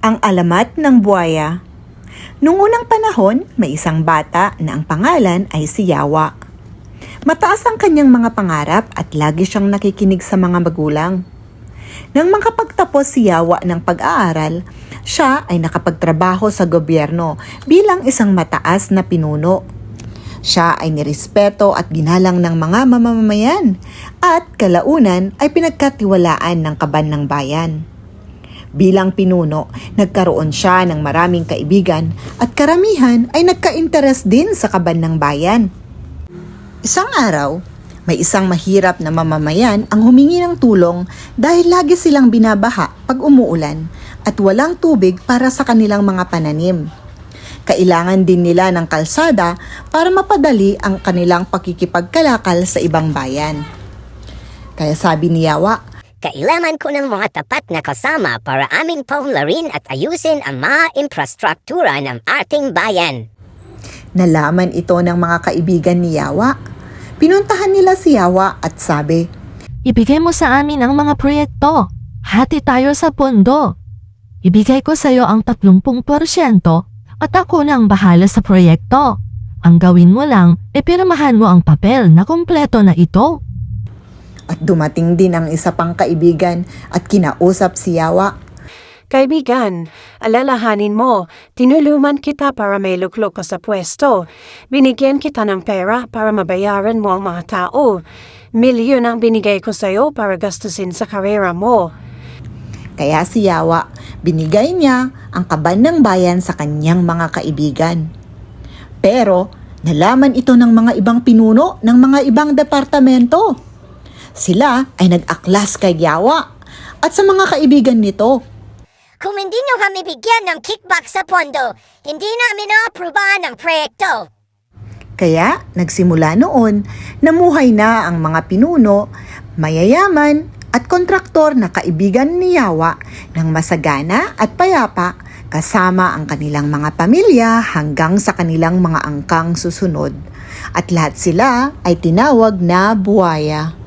Ang alamat ng buwaya. Noong unang panahon, may isang bata na ang pangalan ay si Yawa. Mataas ang kanyang mga pangarap at lagi siyang nakikinig sa mga magulang. Nang makapagtapos si Yawa ng pag-aaral, siya ay nakapagtrabaho sa gobyerno bilang isang mataas na pinuno. Siya ay nirespeto at ginalang ng mga mamamayan at kalaunan ay pinagkatiwalaan ng kaban ng bayan. Bilang pinuno, nagkaroon siya ng maraming kaibigan at karamihan ay nagka-interes din sa kaban ng bayan. Isang araw, may isang mahirap na mamamayan ang humingi ng tulong dahil lagi silang binabaha pag umuulan at walang tubig para sa kanilang mga pananim. Kailangan din nila ng kalsada para mapadali ang kanilang pakikipagkalakal sa ibang bayan. Kaya sabi ni Yawa, "Kailangan ko ng mga tapat na kasama para aming paunlarin at ayusin ang mga infrastruktura ng ating bayan." Nalaman ito ng mga kaibigan ni Yawa. Pinuntahan nila si Yawa at sabi, "Ibigay mo sa amin ang mga proyekto. Hati tayo sa pondo. Ibigay ko sa iyo ang 30% at ako na ang bahala sa proyekto. Ang gawin mo lang, pirmahan mo ang papel na kumpleto na ito." At dumating din ang isa pang kaibigan at kinausap si Yawa. "Kaibigan, alalahanin mo, tinulungan kita para may luklok ka sa pwesto. Binigyan kita ng pera para mabayaran mo ang mga tao. Milyon ang binigay ko sa iyo para gastusin sa karera mo." Kaya si Yawa, binigay niya ang kaban ng bayan sa kanyang mga kaibigan. Pero nalaman ito ng mga ibang pinuno ng mga ibang departamento. Sila ay nag-aklas kay Yawa at sa mga kaibigan nito. Kung hindi nyo kami bigyan ng kickback sa pondo, hindi namin na-aprobahan ang proyekto. Kaya nagsimula noon, namuhay na ang mga pinuno, mayayaman at kontraktor na kaibigan ni Yawa ng masagana at payapa kasama ang kanilang mga pamilya hanggang sa kanilang mga angkang susunod. At lahat sila ay tinawag na buwaya.